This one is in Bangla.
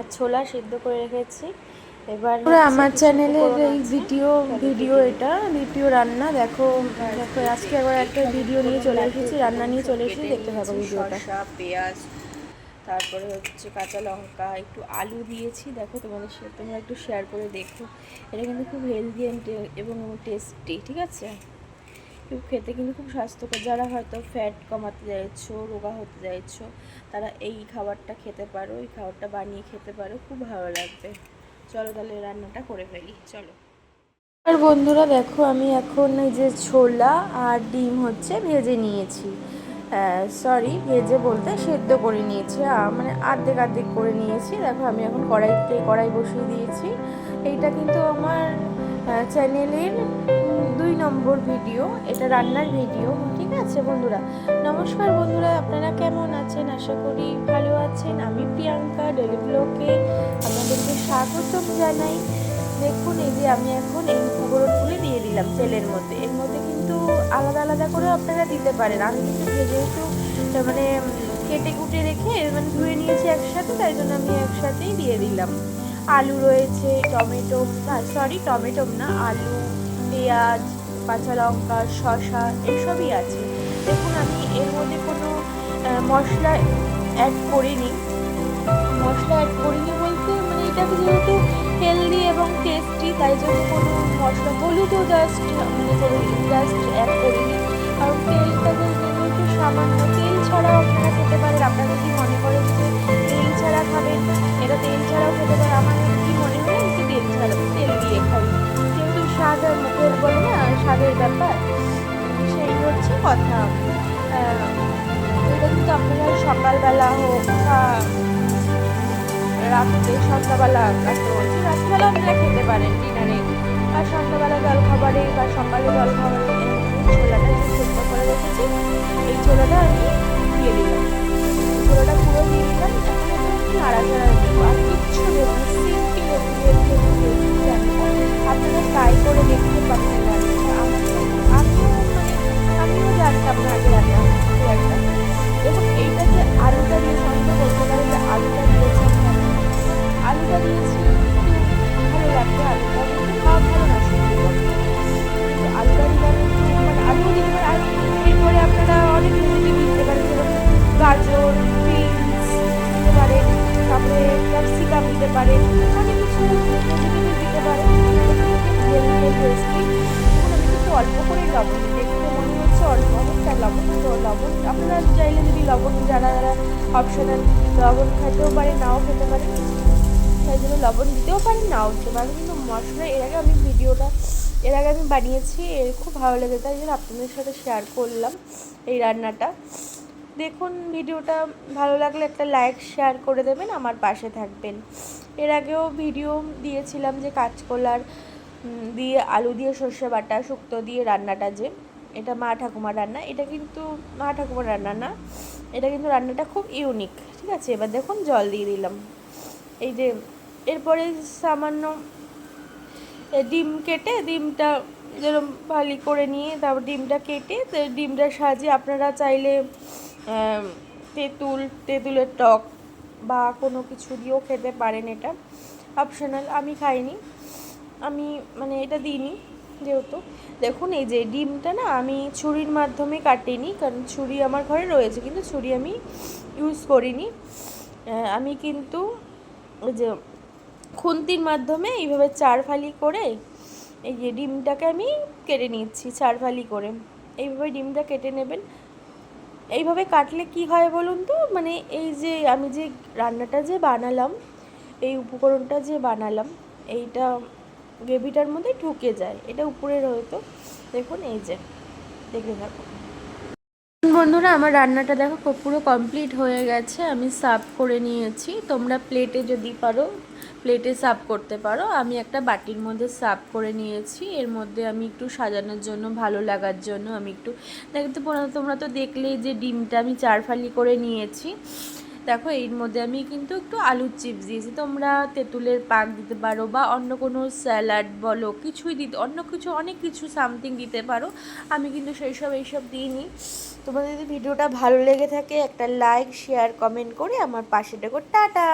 আর ছোলা সিদ্ধ করে রেখেছি। এবার আমার চ্যানেলের এই ভিডিও এটা দ্বিতীয় রান্না। দেখো আজকে আবার একটা ভিডিও নিয়ে চলে এসেছি, রান্না নিয়ে চলে এসেছি, দেখতে থাকো ভিডিওটা। শসা, পেঁয়াজ, তারপরে হচ্ছে কাঁচা লঙ্কা, একটু আলু দিয়েছি। দেখো তোমরা একটু শেয়ার করে দেখো। এটা কিন্তু খুব হেলদি এবং টেস্টি, ঠিক আছে? খুব খেতে কিন্তু খুব স্বাস্থ্যকর। যারা হয়তো ফ্যাট কমাতে চাইছো, রোগা হতে চাইছো, তারা এই খাবারটা খেতে পারো, এই খাবারটা বানিয়ে খেতে পারো, খুব ভালো লাগবে। চলো তাহলে রান্নাটা করে ফেলি, চলো। আর বন্ধুরা দেখো, আমি এখন এই যে ছোলা আর ডিম হচ্ছে ভেজে নিয়েছি। সরি, ভেজে বলতে সেদ্ধ করে নিয়েছি, মানে অর্ধেক করে নিয়েছি। দেখো আমি এখন কড়াই বসিয়ে দিয়েছি। এইটা কিন্তু আমার চ্যানেলের 2 নম্বর ভিডিও, এটা রান্নার ভিডিও, ঠিক আছে বন্ধুরা? নমস্কার বন্ধুরা, আপনারা কেমন আছেন? আশা করি ভালো আছেন। আমি প্রিয়াঙ্কা ডেলি ব্লগে আপনাদেরকে স্বাগতম জানাই। দেখুন এই যে আমি এখন এই উপকরণগুলি দিয়ে দিলাম তেলের মধ্যে। এর মধ্যে কিন্তু আলাদা আলাদা করে আপনারা দিতে পারেন। আমি কিন্তু ভেজে একটু মানে কেটে কুটে রেখে মানে ধুয়ে নিয়েছি একসাথে, তাই জন্য আমি একসাথেই দিয়ে দিলাম। আলু রয়েছে, টমেটো না, আলু, পেঁয়াজ, কাঁচা লঙ্কা, শসা এসবই আছে। দেখুন আমি এর মধ্যে কোনো মশলা অ্যাড করিনি। বলতে মানে এটা যেহেতু হেলদি এবং টেস্টি, তাই জন্য কোনো মশলা, হলুদও জাস্ট অ্যাড করিনি। কারণ তেলটা যেহেতু সামান্য, তেল ছাড়াও আপনারা খেতে পারেন। আপনারা যদি মনে করেন যে তেল ছাড়া খাবেন, এটা তেল ছাড়াও খেতে পারে। আমার কি মনে হয় একটু তেল দিয়ে খাই, যেহেতু স্বাদ মুখের বলে না, স্বাদের ব্যাপার, সেই হচ্ছে কথা। এটা কিন্তু আপনারা সকালবেলা হোক বা সন্ধ্যাবেলা, রাত্রিবেলা আপনারা খেতে পারেন ডিনারে, আর সন্ধ্যাবেলা জলখাবারে বা সকালে জলখাবারে। ছোলাটা যে সেদ্ধ করে রেখেছি, এই ছোলাটা আমি দিয়ে দিলাম, ছোলাটা পুরো দিয়ে দিলাম। এখন এটা একটু নাড়াচাড়া দেবো, আর কিচ্ছু দেবো না, সিম্পল আপনারা ট্রাই করে দেখতে পারেন আমিও জানতাম না আগে রান্না খুব একটা। এবং এইটা যে আলুটা দিয়ে সঙ্গে বলতে পারে যে আলুটা দিয়েছি, ভালো লাগবে। আলুটা কিন্তু খাওয়া ভালো না শুধু, কিন্তু আলুটা দিলে মানে আলুও দিতে পারে। আর এরপরে আপনারা অনেক ভেজিটেবল দিতে পারেন, যেমন গাজর, বিনস দিতে পারেন, তারপরে ক্যাপসিকাম দিতে পারেন, অনেক কিছু ভেজিটেবল দিতে পারেন। টেস্টি। এখন আমি কিন্তু অল্প করে লবণ, দেখতে মনে হচ্ছে অনেকটা লবণ, তো লবণ আপনারা চাইলে যদি লবণ, যারা অপশনাল, লবণ খেতেও পারে, নাও খেতে পারে, তাই জন্য লবণ দিতেও পারেন, নাও দিতে পারেন। কিন্তু মশলা এর আগে আমি বানিয়েছি, খুব ভালো লেগেছে, তাই জন্য আপনাদের সাথে শেয়ার করলাম এই রান্নাটা। দেখুন ভিডিওটা ভালো লাগলে একটা লাইক শেয়ার করে দেবেন, আমার পাশে থাকবেন। এর আগেও ভিডিও দিয়েছিলাম যে কাঁচকলার দিয়ে আলু দিয়ে সর্ষে বাটা শুক্তো দিয়ে রান্নাটা, যে এটা মা ঠাকুমার রান্না, এটা কিন্তু মা ঠাকুমার রান্না না, এটা কিন্তু রান্নাটা খুব ইউনিক, ঠিক আছে? এবার দেখুন জল দিয়ে দিলাম। এই যে এরপরে সামান্য ডিম কেটে, ডিমটা যেরকম ভালি করে নিয়ে তারপর ডিমটা কেটে, ডিমটার সাহায্যে আপনারা চাইলে তেঁতুলের টক বা কোনো কিছু দিয়েও খেতে পারেন, এটা অপশনাল। আমি খাইনি, আমি মানে এটা দিইনি যেহেতু। দেখুন এই যে ডিমটা না আমি ছুরির মাধ্যমে কাটিনি, কারণ ছুরি আমার ঘরে রয়েছে, কিন্তু ছুরি আমি ইউজ করিনি। আমি কিন্তু ওই যে খুন্তির মাধ্যমে এইভাবে 4 ফালি করে এই যে ডিমটাকে আমি কেটে নিচ্ছি 4 ফালি করে। এইভাবে ডিমটা কেটে নেবেন। এইভাবে কাটলে কি হয় বলুন তো, মানে এই যে আমি যে রান্নাটা যে বানালাম, এই উপকরণটা যে বানালাম, এইটা গ্রেভিটার মধ্যে ঢুকে যায়, এটা উপরে রয়েছে। দেখুন এই যে, দেখে থাকুন বন্ধুরা। আমার রান্নাটা দেখো পুরো কমপ্লিট হয়ে গেছে, আমি সার্ভ করে নিয়েছি। তোমরা প্লেটে যদি পারো প্লেটে সার্ভ করতে পারো, আমি একটা বাটির মধ্যে সার্ভ করে নিয়েছি। এর মধ্যে আমি একটু সাজানোর জন্য, ভালো লাগার জন্য আমি একটু দেখতে, তোমরা তো দেখলেই যে ডিমটা আমি 4 ফালি করে নিয়েছি। দেখো এর মধ্যে আমি কিন্তু একটু আলুর চিপস দিয়েছি, তোমরা তেঁতুলের পাক দিতে পারো বা অন্য কোনো স্যালাড বলো, কিছুই দিতে, অনেক কিছু সামথিং দিতে পারো। আমি কিন্তু এইসব দিইনি। তোমাদের যদি ভিডিওটা ভালো লেগে থাকে, একটা লাইক শেয়ার কমেন্ট করে আমার পাশে দেখো। টাটা।